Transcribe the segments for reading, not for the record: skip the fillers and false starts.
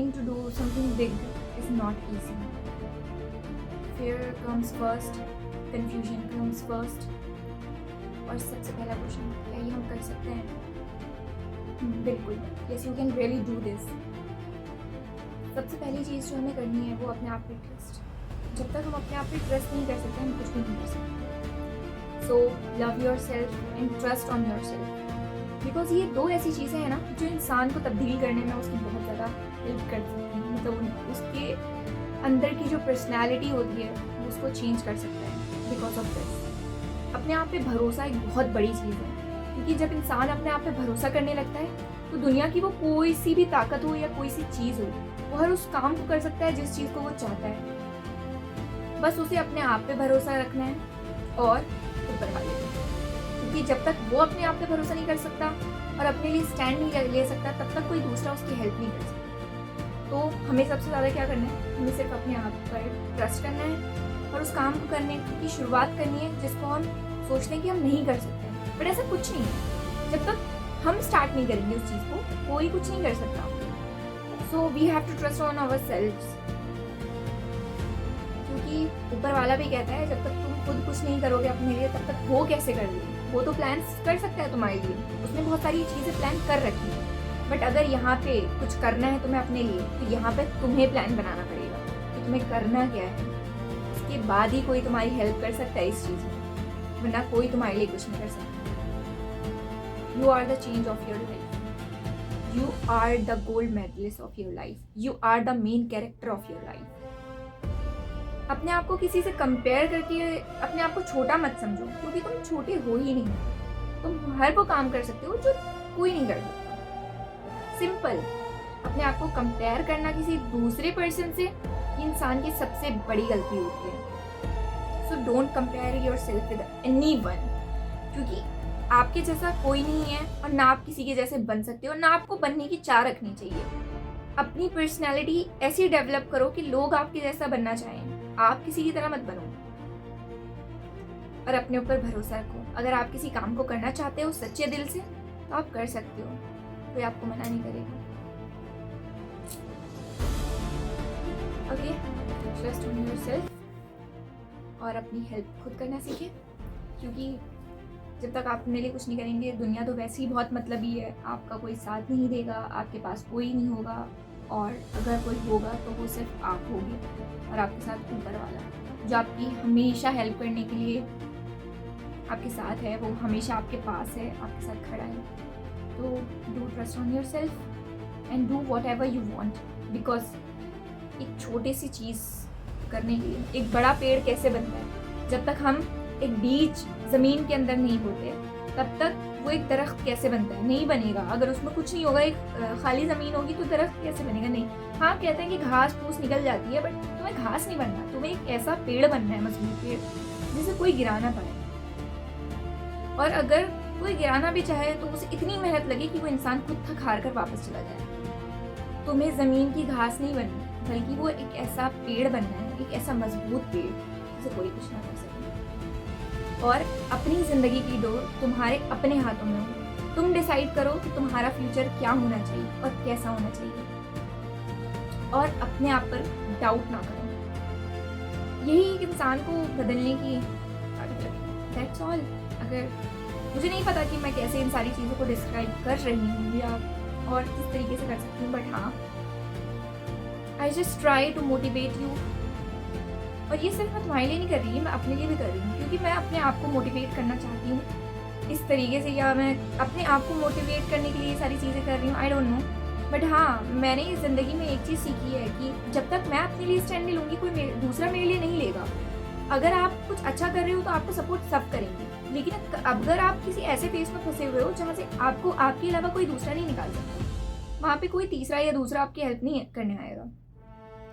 deciding to do something big is not easy. Fear comes first, confusion comes first. और सबसे पहला question, क्या ये हम कर सकते हैं? बिल्कुल, yes you can really do this. सबसे पहली चीज़ जो हमें करनी है वो अपने आप पे ट्रस्ट. जब तक हम अपने आप पे ट्रस्ट नहीं कर सकते हम कुछ भी नहीं कर सकते. So love your self and trust on your self, because ये दो ऐसी चीज़ें हैं ना जो इंसान को तब्दील करने में उसकी बहुत ज़्यादा हेल्प कर सकती हैं. मतलब उसके अंदर की जो पर्सनैलिटी होती है वो उसको चेंज कर सकता है बिकॉज ऑफ दिस. अपने आप पे भरोसा एक बहुत बड़ी चीज़ है, क्योंकि जब इंसान अपने आप पे भरोसा करने लगता है तो दुनिया की वो कोई सी भी ताकत हो या कोई सी चीज़ हो, वो हर उस काम को कर सकता है जिस चीज़ को वो चाहता है. बस उसे अपने आप पे भरोसा रखना है और ऊपर वाले पे, क्योंकि जब तक वो अपने आप पे भरोसा नहीं कर सकता और अपने लिए स्टैंड नहीं ले सकता तब तक कोई दूसरा उसकी हेल्प नहीं कर सकता. तो हमें सबसे ज़्यादा क्या करना है, हमें सिर्फ अपने आप पर ट्रस्ट करना है और उस काम को करने की शुरुआत करनी है जिसको हम सोचते हैं कि हम नहीं कर सकते हैं. बट ऐसा कुछ नहीं है, जब तक हम स्टार्ट नहीं करेंगे उस चीज़ को कोई कुछ नहीं कर सकता. So we have to trust on our selves, क्योंकि ऊपर वाला भी कहता है जब तक तुम खुद कुछ नहीं करोगे अपने लिए तब तक वो कैसे कर लेगी. वो तो प्लान कर सकता है तुम्हारे लिए, उसने बहुत सारी चीज़ें प्लान कर रखी है. बट अगर यहाँ पे कुछ करना है तुम्हें अपने लिए तो यहाँ पे तुम्हें प्लान बनाना पड़ेगा कि तुम्हें करना क्या है. इसके बाद ही कोई तुम्हारी हेल्प कर सकता है इस चीज़ में, वरना कोई तुम्हारे लिए कुछ नहीं कर सकता. You are the change of your life, you are the gold medalist of your life, you are the main character of your life. अपने आप को किसी से कंपेयर करके अपने आप को छोटा मत समझो, क्योंकि तुम छोटे हो ही नहीं. तुम हर वो काम कर सकते हो जो कोई नहीं कर सकता. सिंपल. अपने आप को कंपेयर करना किसी दूसरे पर्सन से ये इंसान की सबसे बड़ी गलती होती है. So don't compare your self with anyone, क्योंकि आपके जैसा कोई नहीं है और ना आप किसी के जैसे बन सकते हो, ना आपको बनने की चाह रखनी चाहिए. अपनी पर्सनैलिटी ऐसी डेवलप करो कि लोग आपके जैसा बनना चाहें, आप किसी की तरह मत बनो. और अपने ऊपर भरोसा रखो. अगर आप किसी काम को करना चाहते हो सच्चे दिल से तो आप कर सकते हो, कोई आपको मना नहीं करेगा. ओके, ट्रस्ट ऑन योरसेल्फ और अपनी हेल्प खुद करना सीखें, क्योंकि जब तक आप अपने लिए कुछ नहीं करेंगे दुनिया तो वैसे ही बहुत मतलबी है. आपका कोई साथ नहीं देगा, आपके पास कोई नहीं होगा, और अगर कोई होगा तो वो सिर्फ आप होगे और आपके साथ ऊपर वाला जो आपकी हमेशा हेल्प करने के लिए आपके साथ है, वो हमेशा आपके पास है, आपके साथ खड़ा है. तो do trust on yourself and do what ever you want, because एक छोटी सी चीज़ करने के लिए एक बड़ा पेड़ कैसे बनता है. जब तक हम एक बीज ज़मीन के अंदर नहीं होते तब तक वो एक दरख्त कैसे बनता है, नहीं बनेगा. अगर उसमें कुछ नहीं होगा, एक खाली ज़मीन होगी तो दरख्त कैसे बनेगा. नहीं. हाँ, कहते हैं कि घास फूस निकल जाती है, बट तुम्हें घास नहीं बनना, तुम्हें एक ऐसा पेड़ बनना है, मजबूत पेड़ जिसे कोई गिरा ना पाए. और अगर कोई गिराना भी चाहे तो उसे इतनी मेहनत लगे कि वो इंसान खुद थक हार कर वापस चला जाए. तुम्हें ज़मीन की घास नहीं बननी, बल्कि वो एक ऐसा पेड़ बनना है, एक ऐसा मजबूत पेड़ जिसे कोई कुछ ना कर सके. और अपनी ज़िंदगी की डोर तुम्हारे अपने हाथों में हो. तुम डिसाइड करो कि तुम्हारा फ्यूचर क्या होना चाहिए और कैसा होना चाहिए, और अपने आप पर डाउट ना करो. यही एक इंसान को बदलने की ताकत रखती. That's all. अगर मुझे नहीं पता कि मैं कैसे इन सारी चीज़ों को डिस्क्राइब कर रही हूँ या और किस तरीके से कर सकती हूँ, बट हाँ, I just try to motivate you. और ये सिर्फ मैं तुम्हारे लिए नहीं कर रही, मैं अपने लिए भी कर रही हूँ, क्योंकि मैं अपने आप को मोटिवेट करना चाहती हूँ इस तरीके से, या मैं अपने आप को मोटिवेट करने के लिए ये सारी चीज़ें कर रही हूँ. आई डोंट नो, बट हाँ, मैंने इस ज़िंदगी में एक चीज़ सीखी है कि जब तक मैं अपने लिए स्टैंड नहीं लूँगी कोई दूसरा मेरे लिए नहीं लेगा. अगर आप कुछ अच्छा कर रहे हो तो आपको सपोर्ट सब करेंगे, लेकिन अगर आप किसी ऐसे फेस में फंसे हुए हो जहाँ से आपको आपके अलावा कोई दूसरा नहीं निकाल सकता, वहाँ पे कोई तीसरा या दूसरा आपकी हेल्प नहीं करने आएगा.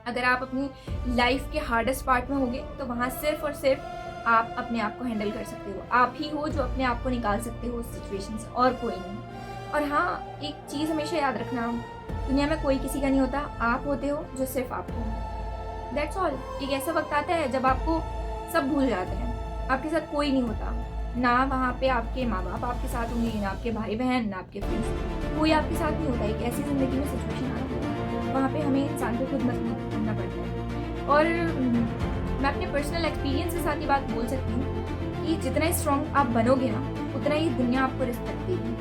अगर आप अपनी लाइफ के हार्डेस्ट पार्ट में होगे तो वहाँ सिर्फ और सिर्फ आप अपने आप को हैंडल कर सकते हो. आप ही हो जो अपने आप को निकाल सकते हो उस सिचुएशन से, और कोई नहीं. और हाँ, एक चीज़ हमेशा याद रखना, दुनिया में कोई किसी का नहीं होता, आप होते हो जो सिर्फ आप हो. That's all. एक ऐसा वक्त आता है जब आपको सब भूल जाते हैं, आपके साथ कोई नहीं होता, ना वहाँ पे आपके माँ बाप आपके साथ होंगे, ना आपके भाई बहन, ना आपके फ्रेंड्स, कोई आपके साथ नहीं होता. एक ऐसी ज़िंदगी में सिचुएशन आती है वहाँ पे हमें इंसान को खुद मजबूत करना पड़ता है। और मैं अपने पर्सनल एक्सपीरियंस के साथ ये बात बोल सकती हूँ कि जितना स्ट्रॉन्ग आप बनोगे ना, उतना ही दुनिया आपको रिस्पेक्ट देगी।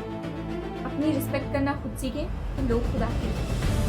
अपनी रिस्पेक्ट करना खुद सीखें तो लोग खुद आपकी रिस्पेक्ट करेंगे।